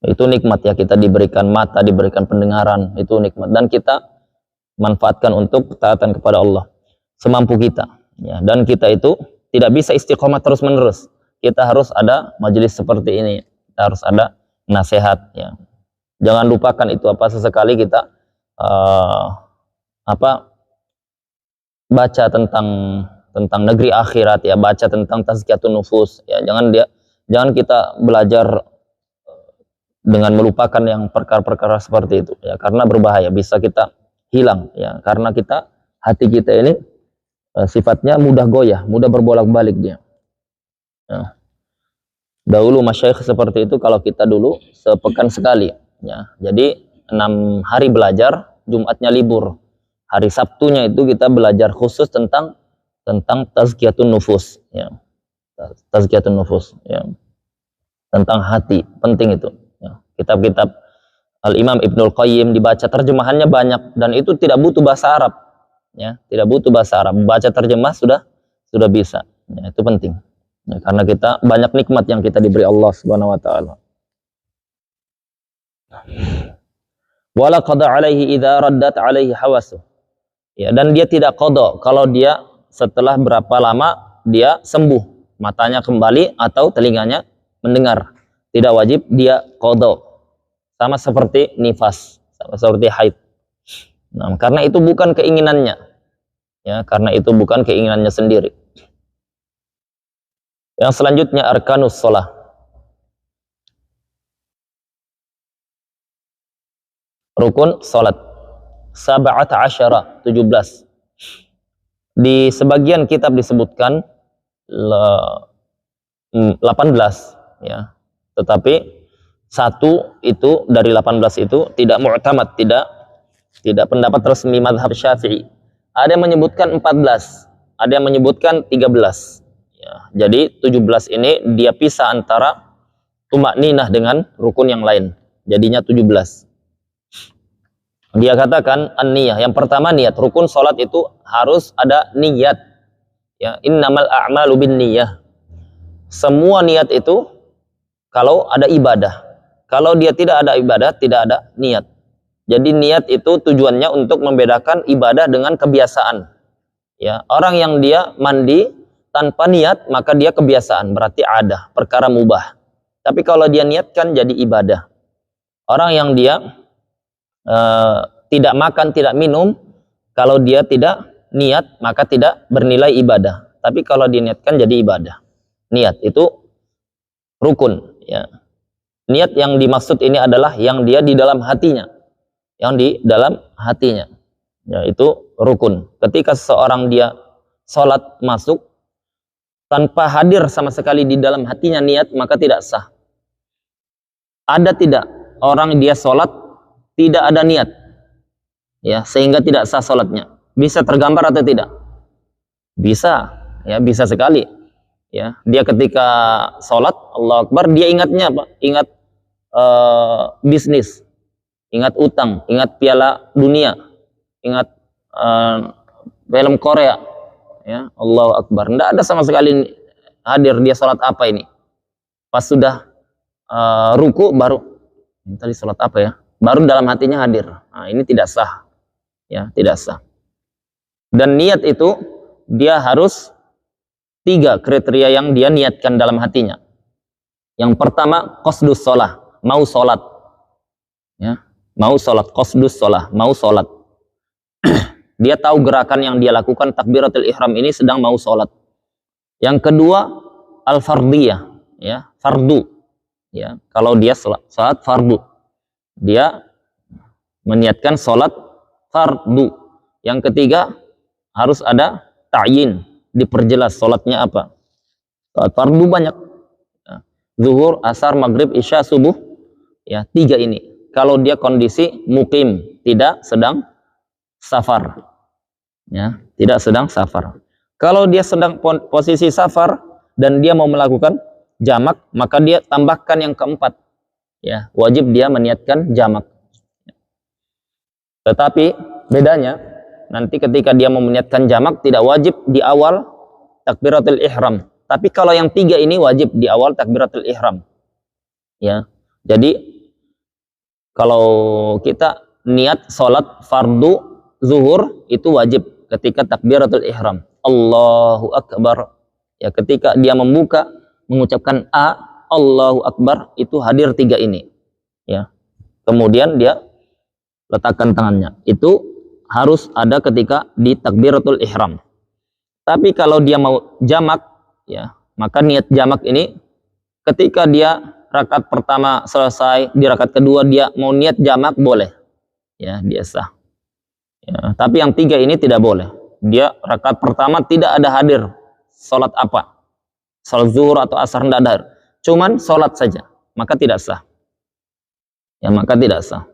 itu nikmat ya, kita diberikan mata, diberikan pendengaran, itu nikmat, dan kita manfaatkan untuk ketaatan kepada Allah semampu kita, ya. Dan kita itu tidak bisa istiqomah terus menerus, kita harus ada majelis seperti ini, kita harus ada nasihat, ya. Jangan lupakan itu, sesekali kita baca tentang negeri akhirat, ya, baca tentang tazkiyatun nufus, ya. Jangan kita belajar dengan melupakan yang perkara-perkara seperti itu, ya, karena berbahaya, bisa kita hilang, ya, karena hati kita ini sifatnya mudah goyah, mudah berbolak-balik dia, ya. Dahulu masyayikh seperti itu, kalau kita dulu sepekan sekali, ya, jadi 6 hari belajar, Jumatnya libur, hari Sabtunya itu kita belajar khusus tentang tazkiyatun nufus, ya, tazkiyatun nufus, ya, tentang hati, penting itu, ya. Kitab-kitab Al-Imam Ibnul Qayyim dibaca, terjemahannya banyak, dan itu tidak butuh bahasa Arab, ya, tidak butuh bahasa Arab, baca terjemah sudah bisa, ya, itu penting, ya, karena kita banyak nikmat yang kita diberi Allah Subhanahu wa taala. Wala qada alaihi idza raddat alaihi hawasu, ya, dan dia tidak qada kalau dia setelah berapa lama dia sembuh, matanya kembali atau telinganya mendengar, tidak wajib dia qada. Sama seperti nifas, sama seperti haid. Nah, karena itu bukan keinginannya, ya, karena itu bukan keinginannya sendiri. Yang selanjutnya arkanus shalah. Rukun salat. 17. Di sebagian kitab disebutkan 18, ya. Tetapi Satu itu dari 18 itu tidak mu'tamad, tidak pendapat resmi mazhab Syafi'i. Ada yang menyebutkan 14, ada yang menyebutkan 13. Ya, jadi 17 ini dia pisah antara tumakninah dengan rukun yang lain. Jadinya 17. Dia katakan an-niyah. Yang pertama niat. Rukun salat itu harus ada niat. Ya, innamal a'malu binniyah. Semua niat itu kalau ada ibadah. Kalau dia tidak ada ibadah, tidak ada niat. Jadi niat itu tujuannya untuk membedakan ibadah dengan kebiasaan. Ya, orang yang dia mandi tanpa niat, maka dia kebiasaan, berarti ada, perkara mubah. Tapi kalau dia niatkan jadi ibadah. Orang yang dia tidak makan, tidak minum, kalau dia tidak niat, maka tidak bernilai ibadah. Tapi kalau diniatkan jadi ibadah. Niat itu rukun, ya. Niat yang dimaksud ini adalah yang dia di dalam hatinya. Yang di dalam hatinya. Yaitu rukun. Ketika seseorang dia sholat masuk, tanpa hadir sama sekali di dalam hatinya niat, maka tidak sah. Ada tidak orang dia sholat, tidak ada niat? Ya, sehingga tidak sah sholatnya. Bisa tergambar atau tidak? Bisa. Ya, bisa sekali. Ya, dia ketika sholat, Allahu Akbar, dia ingatnya apa? Ingat bisnis, ingat utang, ingat piala dunia, ingat film Korea, ya, Allahu Akbar. Tidak ada sama sekali hadir dia sholat apa ini. Pas sudah ruku baru, tadi sholat apa ya? Baru dalam hatinya hadir. Nah, ini tidak sah, ya, tidak sah. Dan niat itu dia harus 3 kriteria yang dia niatkan dalam hatinya. Yang pertama, qasdus sholah, mau sholat. Ya, mau sholat, qasdus sholah, mau sholat. Dia tahu gerakan yang dia lakukan, takbiratul ihram ini sedang mau sholat. Yang kedua, al-fardiyah, ya, fardu. Ya, kalau dia sholat fardu, dia meniatkan sholat fardu. Yang ketiga, harus ada ta'yin, diperjelas sholatnya apa. Fardu banyak, ya. Zuhur, asar, maghrib, isya, subuh, ya, 3 ini. Kalau dia kondisi mukim, tidak sedang safar, ya, tidak sedang safar. Kalau dia sedang posisi safar dan dia mau melakukan jamak, maka dia tambahkan yang keempat, ya, wajib dia meniatkan jamak. Tetapi bedanya nanti ketika dia mau meniatkan jamak, tidak wajib di awal takbiratul ihram. Tapi kalau yang 3 ini wajib di awal takbiratul ihram. Ya. Jadi kalau kita niat sholat fardu zuhur itu wajib ketika takbiratul ihram. Allahu Akbar. Ya, ketika dia membuka mengucapkan Allahu Akbar, itu hadir 3 ini. Ya. Kemudian dia letakkan tangannya. Itu harus ada ketika di takbiratul ihram. Tapi kalau dia mau jamak, ya, maka niat jamak ini ketika dia rakaat pertama selesai, di rakaat kedua dia mau niat jamak, boleh, ya, dia sah. Ya, tapi yang 3 ini tidak boleh. Dia rakaat pertama tidak ada hadir sholat apa, sholat zuhur atau asar, tidak ada, cuman sholat saja, maka tidak sah. Ya, maka tidak sah.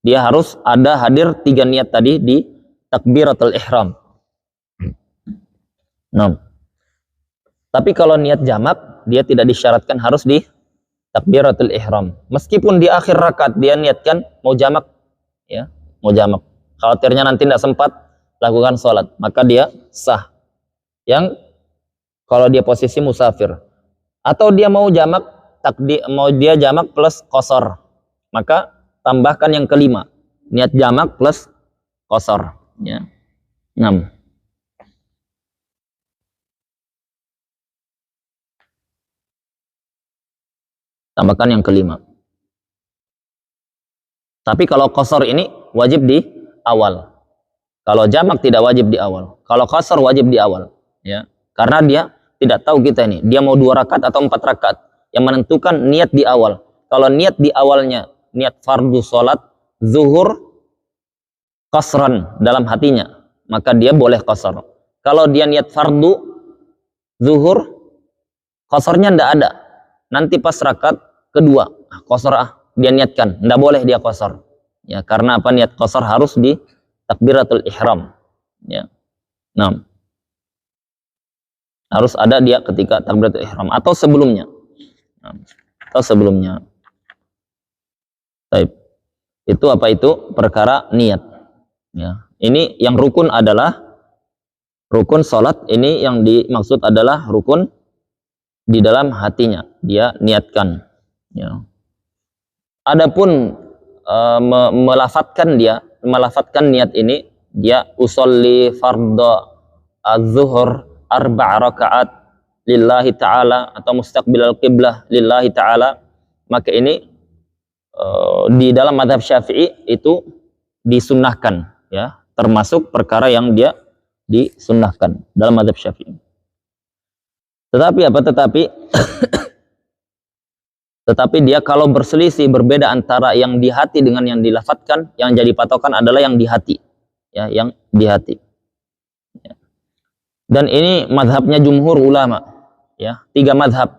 Dia harus ada hadir 3 niat tadi di takbiratul ihram. Nah, tapi kalau niat jamak, dia tidak disyaratkan harus di takbiratul ihram. Meskipun di akhir rakaat dia niatkan mau jamak, ya, mau jamak. Khawatirnya nanti tidak sempat lakukan sholat, maka dia sah. Yang kalau dia posisi musafir, atau dia mau jamak, mau dia jamak plus qasar, maka tambahkan yang kelima, niat jamak plus qasar, ya. 6. Tambahkan yang kelima. Tapi kalau qasar ini wajib di awal. Kalau jamak tidak wajib di awal. Kalau qasar wajib di awal, ya. Karena dia tidak tahu kita ini, dia mau 2 rakaat atau 4 rakaat. Yang menentukan niat di awal. Kalau niat di awalnya niat fardu sholat zuhur qasran dalam hatinya, maka dia boleh qasar. Kalau dia niat fardu zuhur qasarnya tidak ada, nanti pas rakaat kedua qasar dia niatkan, tidak boleh dia qasar. Ya, karena apa? Niat qasar harus di takbiratul ihram. Ya. Nah, harus ada dia ketika takbiratul ihram atau sebelumnya. Nah, atau sebelumnya. Baik. Itu apa itu? Perkara niat. Ya. Ini yang rukun adalah rukun salat, ini yang dimaksud adalah rukun di dalam hatinya. Dia niatkan. Ya. Adapun melafatkan niat ini, dia usolli fardhu az-zuhur 4 rakaat lillahi ta'ala atau mustaqbilal qiblah lillahi ta'ala, maka ini di dalam mazhab Syafi'i itu disunnahkan, ya, termasuk perkara yang dia disunnahkan dalam mazhab Syafi'i. Tetapi dia kalau berselisih, berbeda antara yang di hati dengan yang dilafatkan, yang jadi patokan adalah yang di hati, ya, yang di hati. Ya. Dan ini mazhabnya jumhur ulama, ya, 3 mazhab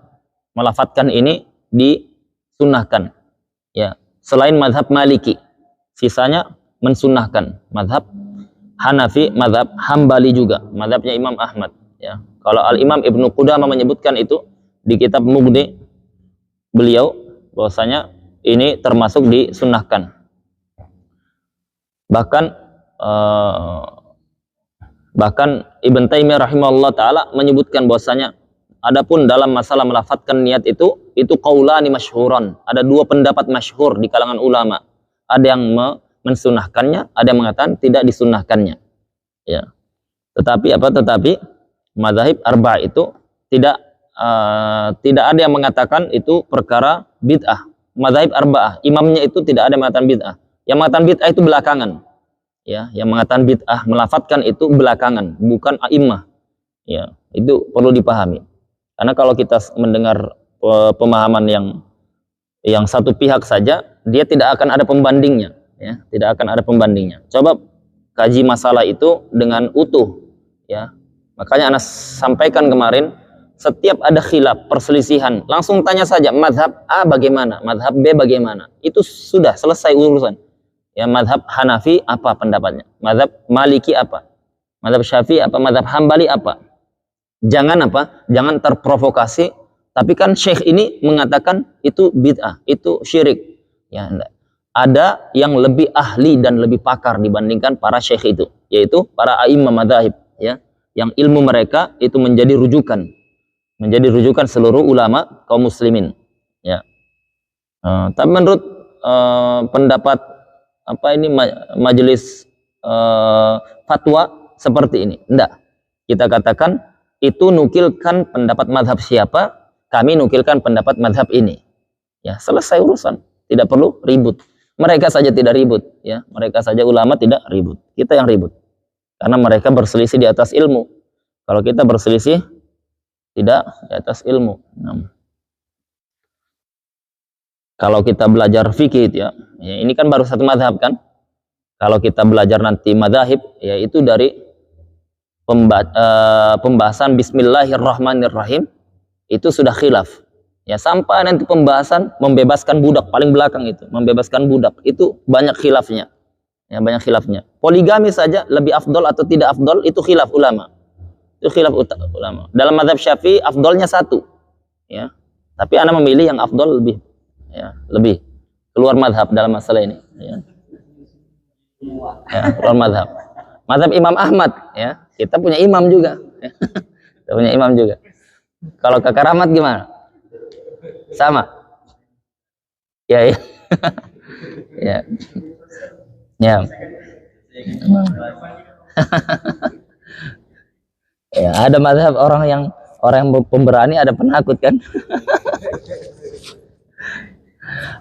melafatkan ini disunnahkan, ya, selain mazhab Maliki, sisanya mensunnahkan. Mazhab Hanafi, mazhab Hambali juga, mazhabnya Imam Ahmad, ya. Kalau Al-Imam Ibnu Qudamah menyebutkan itu di kitab Mughni beliau bahwasanya ini termasuk disunnahkan. Bahkan Ibn Taimiyah rahimahullah taala menyebutkan bahwasanya adapun dalam masalah melafatkan niat itu qaulani masyhuran. Ada 2 pendapat masyhur di kalangan ulama. Ada yang mensunahkannya, ada yang mengatakan tidak disunnahkannya. Ya. Tetapi mazhab arba'ah itu tidak ada yang mengatakan itu perkara bid'ah. Mazhab arba'ah, imamnya itu tidak ada yang mengatakan bid'ah. Yang mengatakan bid'ah itu belakangan. Ya, yang mengatakan bid'ah melafatkan itu belakangan, bukan a'immah. Ya, itu perlu dipahami. Karena kalau kita mendengar pemahaman yang satu pihak saja, dia tidak akan ada pembandingnya, ya, tidak akan ada pembandingnya. Coba kaji masalah itu dengan utuh, ya. Makanya Anda sampaikan kemarin, setiap ada khilaf, perselisihan, langsung tanya saja, mazhab A bagaimana, mazhab B bagaimana. Itu sudah selesai urusan. Ya, mazhab Hanafi apa pendapatnya, mazhab Maliki apa, mazhab Syafi'i apa, mazhab Hambali apa. Jangan terprovokasi, tapi kan Syekh ini mengatakan itu bid'ah, itu syirik. Ya, enggak. Ada yang lebih ahli dan lebih pakar dibandingkan para syekh itu, yaitu para a'immah madzhab, ya, yang ilmu mereka itu menjadi rujukan seluruh ulama kaum muslimin, ya. Tapi menurut pendapat majelis fatwa seperti ini, enggak. Kita katakan itu nukilkan pendapat mazhab siapa, kami nukilkan pendapat mazhab ini. Ya, selesai urusan, tidak perlu ribut. Mereka saja tidak ribut, ya. Mereka saja ulama tidak ribut. Kita yang ribut. Karena mereka berselisih di atas ilmu. Kalau kita berselisih tidak di atas ilmu. Kalau kita belajar fikih, ya, ini kan baru satu mazhab kan. Kalau kita belajar nanti mazahib, ya, itu dari pembahasan Bismillahirrahmanirrahim itu sudah khilaf. Ya, sampai nanti pembahasan membebaskan budak paling belakang itu, membebaskan budak itu banyak khilafnya. Ya, banyak khilafnya. Poligami saja lebih afdol atau tidak afdol itu khilaf ulama. Itu khilaf ulama. Dalam mazhab Syafi'i afdolnya 1, ya. Tapi ana memilih yang afdol lebih, ya, lebih keluar mazhab dalam masalah ini, ya. Ya, keluar mazhab. Mazhab Imam Ahmad, ya. Kita punya imam juga. Ya. Kita punya imam juga. Kalau Kakak Rahmat gimana? Sama. Ya, ya. Ya. Ya. Ya, ada mazhab orang yang pemberani, ada penakut kan.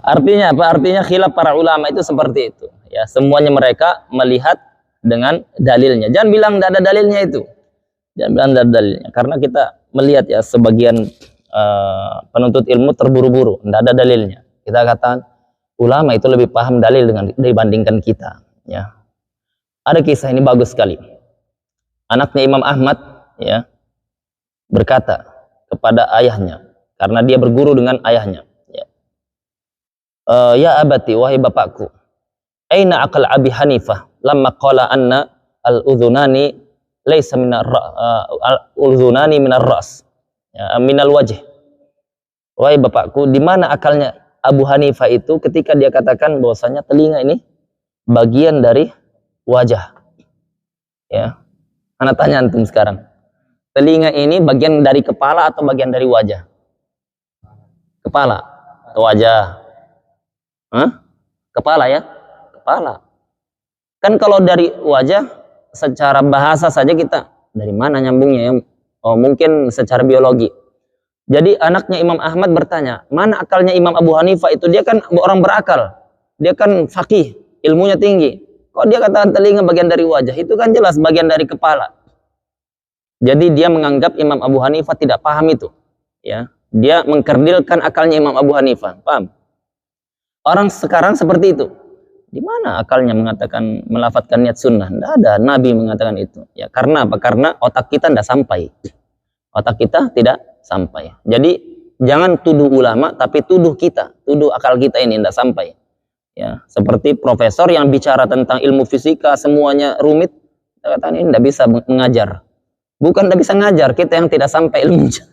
Artinya apa? Artinya khilaf para ulama itu seperti itu. Ya, semuanya mereka melihat dengan dalilnya. Jangan bilang tidak ada dalilnya itu. Jangan bilang tidak ada dalilnya. Karena kita melihat, ya, sebagian penuntut ilmu terburu-buru, tidak ada dalilnya. Kita katakan ulama itu lebih paham dalil dibandingkan kita. Ya. Ada kisah ini bagus sekali. Anaknya Imam Ahmad, ya, berkata kepada ayahnya, karena dia berguru dengan ayahnya, ya. Ya abati, wahai bapakku, aina aqal Abi Hanifah lamma qala anna al-udhunani laysa al-udhunani minar ras, ya, minal wajh. Wahai bapakku, di mana akalnya Abu Hanifah itu ketika dia katakan bahwasanya telinga ini bagian dari wajah? Ya, ana tanya antum sekarang, telinga ini bagian dari kepala atau bagian dari wajah? Kepala atau wajah? Hah? Kepala ya? Kepala. Kan kalau dari wajah secara bahasa saja kita dari mana nyambungnya ya? Oh, mungkin secara biologi. Jadi anaknya Imam Ahmad bertanya, mana akalnya Imam Abu Hanifah itu? Dia kan orang berakal, dia kan faqih, ilmunya tinggi. Kok dia katakan telinga bagian dari wajah? Itu kan jelas bagian dari kepala. Jadi dia menganggap Imam Abu Hanifah tidak paham itu. Ya, dia mengkerdilkan akalnya Imam Abu Hanifah. Paham? Orang sekarang seperti itu. Di mana akalnya mengatakan melafatkan niat sunnah? Tidak ada Nabi mengatakan itu. Ya, karena apa? Karena otak kita tidak sampai. Otak kita tidak sampai. Jadi jangan tuduh ulama, tapi tuduh kita, tuduh akal kita ini tidak sampai. Ya, seperti profesor yang bicara tentang ilmu fisika semuanya rumit, katakan ini tidak bisa mengajar. Bukan tidak bisa mengajar, kita yang tidak sampai ilmunya.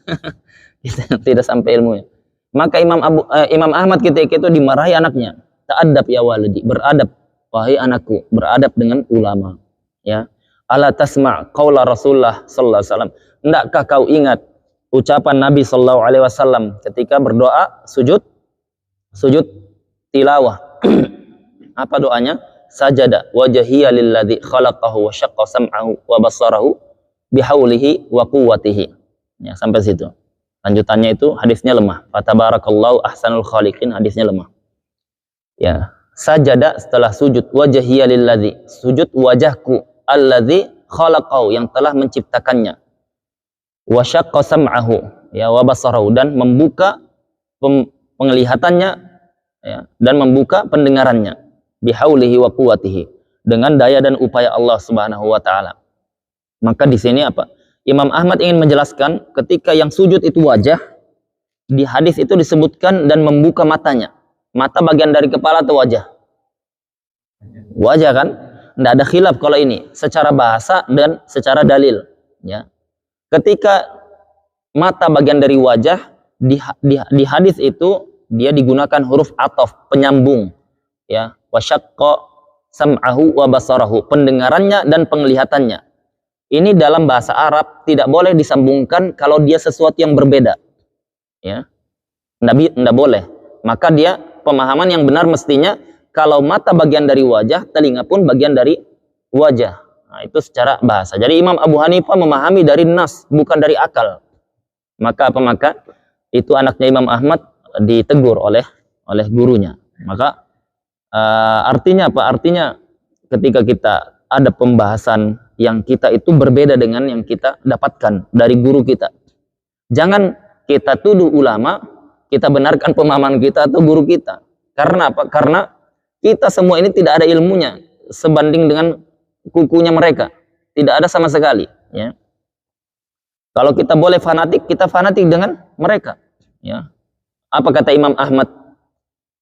Kita yang tidak sampai ilmunya. Maka Imam Ahmad ketika itu dimarahi anaknya. Ta'addab ya walidi, beradab wahai anakku, beradab dengan ulama. Ya. Ala tasma' qaula Rasulullah sallallahu alaihi wasallam. Endakkah kau ingat ucapan Nabi sallallahu alaihi wasallam ketika berdoa sujud tilawah? Apa doanya? Sajada wajhiya lilladzi khalaqahu wa syaqqa sam'ahu wa basarahu bihaulihi wa quwwatihi. Ya, sampai situ. Lanjutannya itu hadisnya lemah. Fatabarakallahu ahsanul khaliqin, hadisnya lemah. Ya, sajada setelah sujud, wajhiya lilladzi, sujud wajahku alladzi khalaqahu, yang telah menciptakannya. Wa syaqqa sam'ahu, ya, wa basarahu, dan membuka penglihatannya, ya, dan membuka pendengarannya. Bihaulihi wa quwwatihi, dengan daya dan upaya Allah Subhanahu wa taala. Maka di sini apa? Imam Ahmad ingin menjelaskan ketika yang sujud itu wajah, di hadis itu disebutkan dan membuka matanya. Mata bagian dari kepala atau wajah? Wajah kan? Tidak ada khilaf kalau ini secara bahasa dan secara dalil. Ya. Ketika mata bagian dari wajah, di hadis itu dia digunakan huruf ataf, penyambung. Ya, wa syaqqa sam'ahu wa basarahu, pendengarannya dan penglihatannya. Ini dalam bahasa Arab tidak boleh disambungkan kalau dia sesuatu yang berbeda. Ya. Tidak boleh. Maka dia pemahaman yang benar mestinya kalau mata bagian dari wajah, telinga pun bagian dari wajah. Nah, itu secara bahasa. Jadi Imam Abu Hanifah memahami dari nas, bukan dari akal. Maka apa? Maka itu anaknya Imam Ahmad ditegur oleh gurunya. Maka artinya apa? Artinya ketika kita ada pembahasan yang kita itu berbeda dengan yang kita dapatkan dari guru kita, jangan kita tuduh ulama, kita benarkan pemahaman kita atau guru kita. Karena apa? Karena kita semua ini tidak ada ilmunya sebanding dengan kukunya mereka, tidak ada sama sekali. Ya. Kalau kita boleh fanatik, kita fanatik dengan mereka. Ya. Apa kata Imam Ahmad?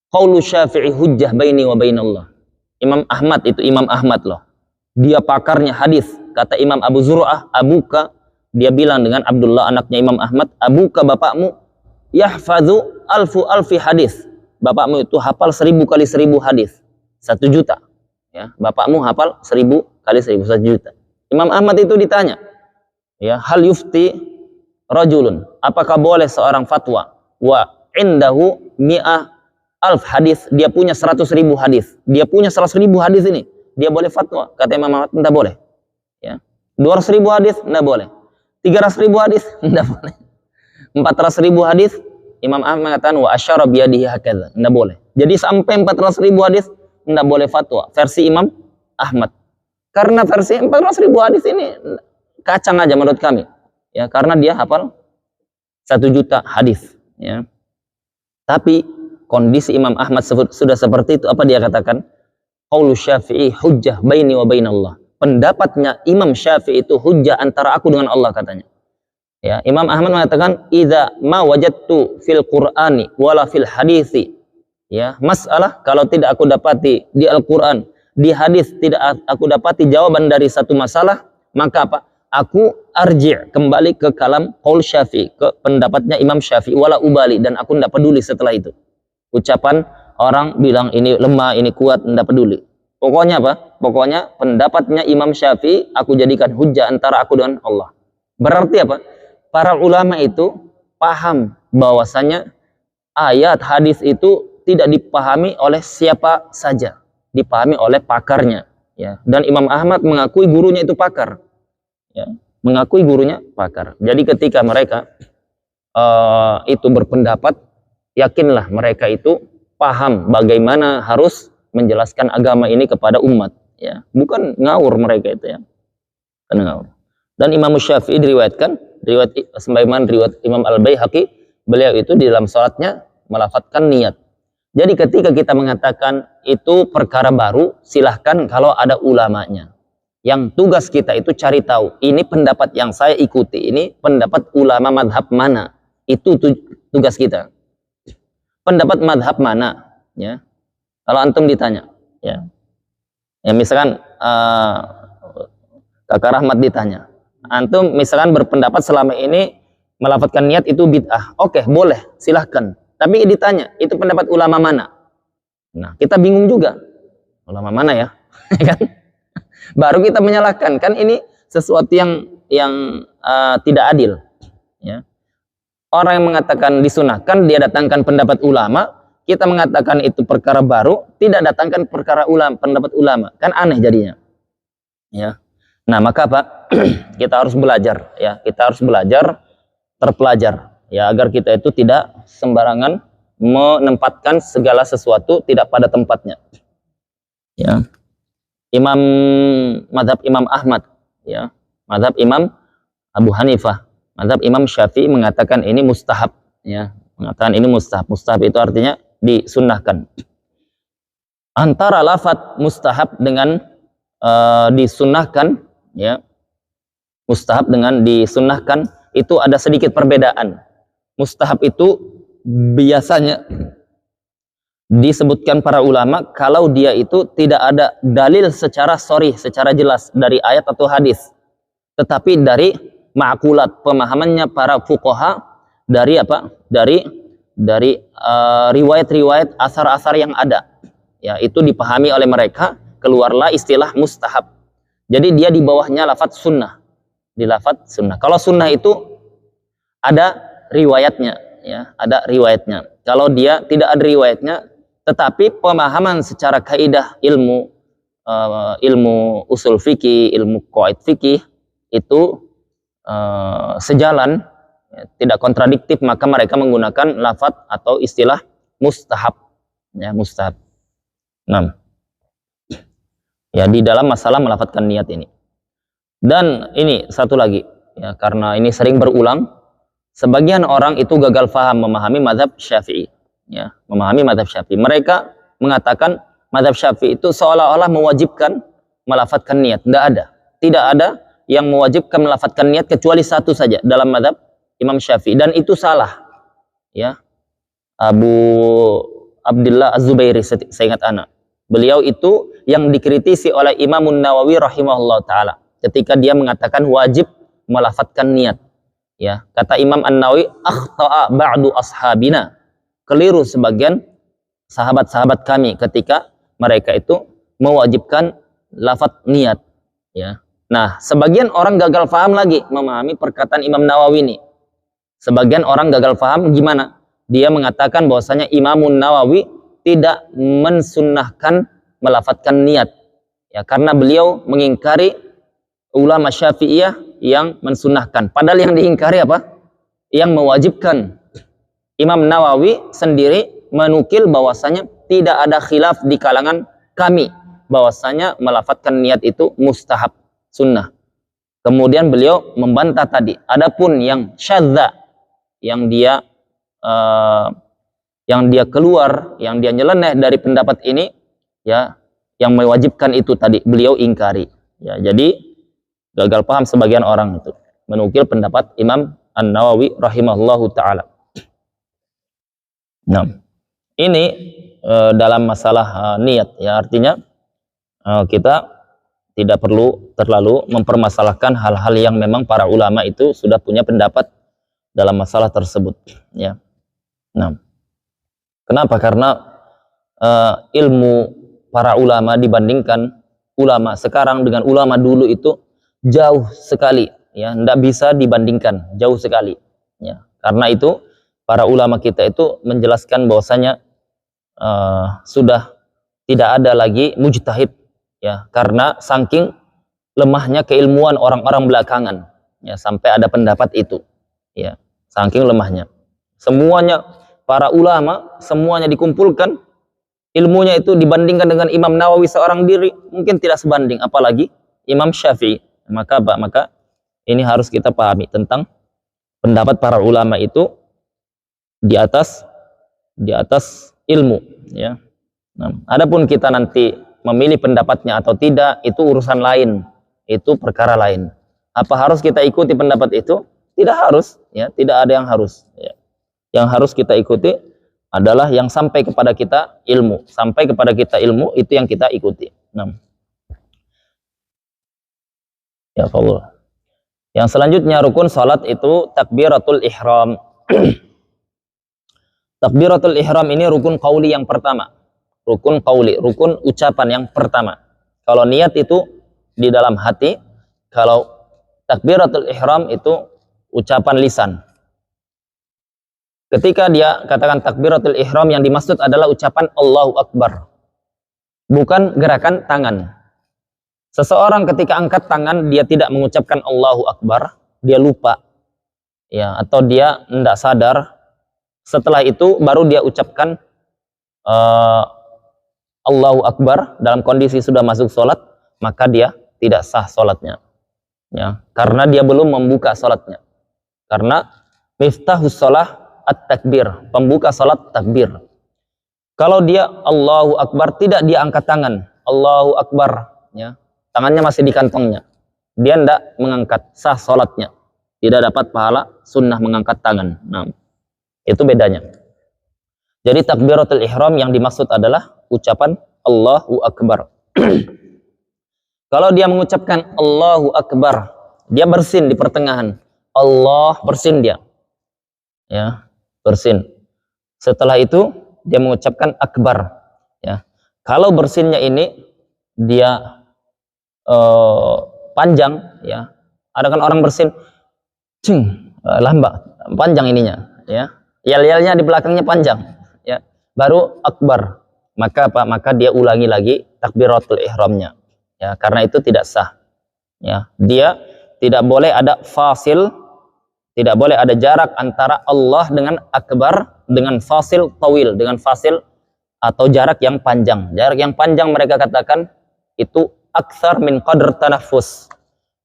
Qaulu Syafi'i hujjah baini wa bainallah. Imam Ahmad itu Imam Ahmad loh. Dia pakarnya hadis. Kata Imam Abu Zur'ah, abuka, dia bilang dengan Abdullah anaknya Imam Ahmad, abuka bapakmu yahfadzu alfi hadis. Bapakmu itu hafal 1000 kali 1000 hadis. 1 juta. Ya, bapakmu hafal 1000 kali 1000, 1 juta. Imam Ahmad itu ditanya, ya, hal yufti rajulun, apakah boleh seorang fatwa wa indahu mi'ah alf hadis, dia punya 100.000 hadis. Dia punya 100.000 hadis ini. Dia boleh fatwa? Kata Imam Ahmad, tidak boleh. Ya. 200.000 hadis, tidak boleh. 300.000 hadis, tidak boleh. 400.000 hadis, Imam Ahmad mengatakan wa asyara biyadihi hakadza, tidak boleh. Jadi sampai 400.000 hadis tidak boleh fatwa. Versi Imam Ahmad. Karena versi 400.000 hadis ini kacang aja menurut kami. Ya, karena dia hafal 1 juta hadis. Ya. Tapi kondisi Imam Ahmad sudah seperti itu. Apa dia katakan? Qaulu Syafi'i hujjah baini wa bainallah. Pendapatnya Imam Syafi'i itu hujjah antara aku dengan Allah, katanya. Ya, Imam Ahmad mengatakan idza ma wajadtu fil Qur'ani wala fil hadisi Ya, masalah kalau tidak aku dapati di Al-Qur'an, di hadis tidak aku dapati jawaban dari satu masalah, maka apa? Aku arji' kembali ke kalam qaul Syafi'i, ke pendapatnya Imam Syafi'i, wala ubali, dan aku tidak peduli setelah itu. Ucapan orang bilang ini lemah, ini kuat, tidak peduli. Pokoknya apa? Pokoknya pendapatnya Imam Syafi'i aku jadikan hujjah antara aku dengan Allah. Berarti apa? Para ulama itu paham bahwasanya ayat hadis itu tidak dipahami oleh siapa saja, dipahami oleh pakarnya, ya. Dan Imam Ahmad mengakui gurunya itu pakar, ya, mengakui gurunya pakar. Jadi ketika mereka itu berpendapat, yakinlah mereka itu paham bagaimana harus menjelaskan agama ini kepada umat, ya. Bukan ngawur mereka itu, ya, bukan ngawur. Dan Imam Syafi'i diriwayatkan, sebagaimana riwayat Imam Al-Baihaqi, beliau itu di dalam salatnya melafadzkan niat. Jadi ketika kita mengatakan itu perkara baru, silahkan kalau ada ulamanya. Yang tugas kita itu cari tahu, ini pendapat yang saya ikuti, ini pendapat ulama madhab mana. Itu tugas kita. Pendapat madhab mana, ya. Kalau antum ditanya, ya. Ya misalkan Kakak Rahmat ditanya, antum misalkan berpendapat selama ini melafadzkan niat itu bid'ah. Oke, boleh, silahkan. Tapi ditanya, itu pendapat ulama mana? Nah, kita bingung juga. Ulama mana ya? Kan? Baru kita menyalahkan. Kan ini sesuatu yang tidak adil. Ya. Orang yang mengatakan disunahkan, dia datangkan pendapat ulama. Kita mengatakan itu perkara baru, tidak datangkan perkara pendapat ulama. Kan aneh jadinya. Ya. Nah, maka apa? Kita harus belajar. Ya. Kita harus belajar, terpelajar. Ya, agar kita itu tidak sembarangan menempatkan segala sesuatu tidak pada tempatnya. Ya. Mazhab Imam Ahmad, ya. Mazhab Imam Abu Hanifah, mazhab Imam Syafi'i mengatakan ini mustahab, ya. Mengatakan ini mustahab. Mustahab itu artinya disunnahkan. Antara lafaz mustahab dengan disunnahkan, ya. Mustahab dengan disunnahkan itu ada sedikit perbedaan. Mustahab itu biasanya disebutkan para ulama kalau dia itu tidak ada dalil secara sharih, secara jelas dari ayat atau hadis, tetapi dari ma'kulat, pemahamannya para fuqaha, dari apa? Dari riwayat-riwayat asar-asar yang ada. Ya, itu dipahami oleh mereka, keluarlah istilah mustahab. Jadi dia di bawahnya lafaz sunnah. Di lafaz sunnah. Kalau sunnah itu ada riwayatnya, ya, ada riwayatnya. Kalau dia tidak ada riwayatnya, tetapi pemahaman secara kaidah ilmu usul fikih, ilmu qawaid fikih itu sejalan, ya, tidak kontradiktif, maka mereka menggunakan lafaz atau istilah mustahab, ya, mustahab. Nah, ya, di dalam masalah melafadzkan niat ini. Dan ini satu lagi, ya, karena ini sering berulang. Sebagian orang itu gagal faham memahami mazhab Syafi'i, ya, memahami mazhab Syafi'i. Mereka mengatakan mazhab Syafi'i itu seolah-olah mewajibkan melafadzkan niat. Tidak ada yang mewajibkan melafadzkan niat kecuali satu saja dalam mazhab Imam Syafi'i, dan itu salah, ya. Abu Abdullah Az-Zubairi, saya ingat anak. Beliau itu yang dikritisi oleh Imamun Nawawi rahimahullah taala ketika dia mengatakan wajib melafadzkan niat. Ya, kata Imam An-Nawawi, akhta'a ba'du ashabina, keliru sebagian sahabat-sahabat kami ketika mereka itu mewajibkan lafaz niat, ya. Nah, sebagian orang gagal paham lagi memahami perkataan Imam Nawawi ini. Sebagian orang gagal paham gimana? Dia mengatakan bahwasanya Imamun Nawawi tidak mensunnahkan melafadzkan niat, ya, karena beliau mengingkari ulama Syafi'iyah yang mensunnahkan. Padahal yang diingkari apa? Yang mewajibkan. Imam Nawawi sendiri menukil bahwasanya tidak ada khilaf di kalangan kami bahwasanya melafadzkan niat itu mustahab, sunnah. Kemudian beliau membantah tadi. Adapun yang syadza, yang dia keluar, yang dia nyeleneh dari pendapat ini, ya, yang mewajibkan itu tadi beliau ingkari. Ya, jadi gagal paham sebagian orang itu menukil pendapat Imam An-Nawawi rahimahullahu taala. Nah, ini dalam masalah niat ya, artinya kita tidak perlu terlalu mempermasalahkan hal-hal yang memang para ulama itu sudah punya pendapat dalam masalah tersebut ya. Nah, kenapa? Karena ilmu para ulama dibandingkan ulama sekarang dengan ulama dulu itu jauh sekali ya, tidak bisa dibandingkan, jauh sekali ya. Karena itu para ulama kita itu menjelaskan bahwasanya sudah tidak ada lagi mujtahid ya, karena saking lemahnya keilmuan orang-orang belakangan ya, sampai ada pendapat itu ya, saking lemahnya. Semuanya para ulama semuanya dikumpulkan, ilmunya itu dibandingkan dengan Imam Nawawi seorang diri mungkin tidak sebanding, apalagi Imam Syafi'i. Maka ini harus kita pahami tentang pendapat para ulama itu di atas ilmu ya. Nah, adapun kita nanti memilih pendapatnya atau tidak itu urusan lain, itu perkara lain. Apa harus kita ikuti pendapat itu? Tidak harus ya, tidak ada yang harus ya. Yang harus kita ikuti adalah yang sampai kepada kita ilmu, sampai kepada kita ilmu itu yang kita ikuti. Nah, ya Allah. Yang selanjutnya rukun salat itu takbiratul ihram. Takbiratul ihram ini rukun qauli yang pertama. Rukun qauli, rukun ucapan yang pertama. Kalau niat itu di dalam hati, kalau takbiratul ihram itu ucapan lisan. Ketika dia katakan takbiratul ihram, yang dimaksud adalah ucapan Allahu Akbar, bukan gerakan tangan. Seseorang ketika angkat tangan dia tidak mengucapkan Allahu Akbar, dia lupa ya, atau dia tidak sadar. Setelah itu baru dia ucapkan Allahu Akbar dalam kondisi sudah masuk sholat, maka dia tidak sah sholatnya ya, karena dia belum membuka sholatnya. Karena miftahus sholah at-takbir, pembuka sholat takbir. Kalau dia Allahu Akbar tidak dia angkat tangan, Allahu Akbar ya, tangannya masih di kantongnya, dia tidak mengangkat, sah sholatnya, tidak dapat pahala sunnah mengangkat tangan. Nah, itu bedanya. Jadi takbiratul ihram yang dimaksud adalah ucapan Allahu Akbar. Kalau dia mengucapkan Allahu Akbar, dia bersin di pertengahan. Allah bersin dia. Ya, bersin. Setelah itu dia mengucapkan akbar. Ya. Kalau bersinnya ini dia panjang ya. Ada kan orang bersin lambat, panjang ininya ya. Yel-yelnya di belakangnya panjang ya. Baru akbar. Maka apa? Maka dia ulangi lagi takbiratul ihramnya. Ya, karena itu tidak sah. Ya, dia tidak boleh ada fasil, tidak boleh ada jarak antara Allah dengan akbar dengan fasil tawil, dengan fasil atau jarak yang panjang. Jarak yang panjang mereka katakan itu aktsar min qadr tanaffus,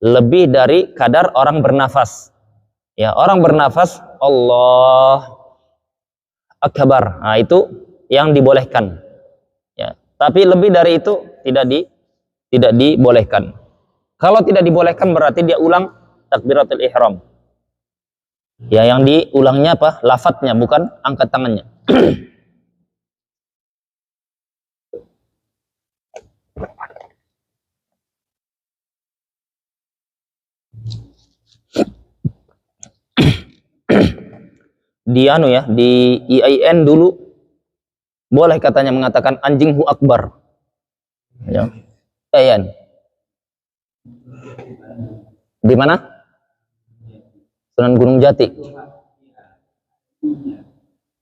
lebih dari kadar orang bernafas. Ya, orang bernafas Allah akbar. Nah, itu yang dibolehkan. Ya, tapi lebih dari itu tidak dibolehkan. Kalau tidak dibolehkan berarti dia ulang takbiratul ihram. Ya, yang diulangnya apa? Lafadznya, bukan angkat tangannya. Di ya, di IAIN dulu boleh katanya mengatakan anjinghu akbar. Ya. IAIN. Di mana? Sunan Gunung Jati.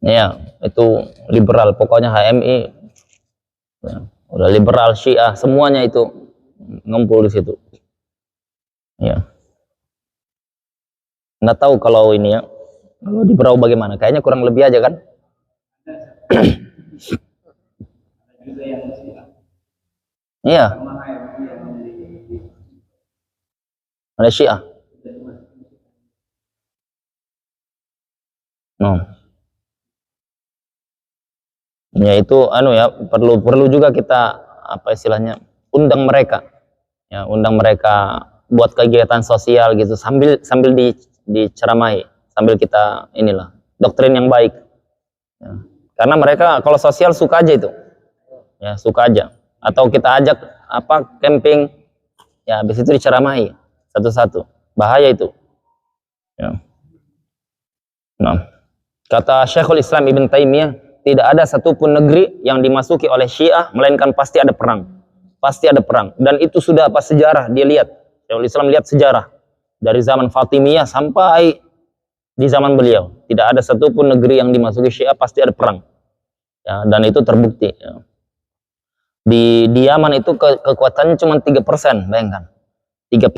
Ya, itu liberal, pokoknya HMI. Ya, udah liberal, Syiah, semuanya itu ngumpul di situ. Ya. Nggak tahu kalau ini ya, kalau di Berau bagaimana? Kayaknya kurang lebih aja kan? Iya. Ada Syiah. No. Ya itu ya, perlu juga kita apa istilahnya, undang mereka. Ya, undang mereka buat kegiatan sosial gitu, sambil diceramahi, sambil kita inilah doktrin yang baik. Ya. Karena mereka kalau sosial suka aja itu. Ya, suka aja. Atau kita ajak camping, ya habis itu diceramahi satu-satu. Bahaya itu. Ya. Nah, kata Syekhul Islam Ibn Taimiyah, tidak ada satupun negeri yang dimasuki oleh Syiah melainkan pasti ada perang. Pasti ada perang. Dan itu sudah sejarah dia lihat. Syekhul Islam lihat sejarah dari zaman Fatimiyah sampai di zaman beliau. Tidak ada satupun negeri yang dimasuki Syiah pasti ada perang. Ya, dan itu terbukti. Ya. Di Yaman itu kekuatannya cuma 3%, bayangkan. 3%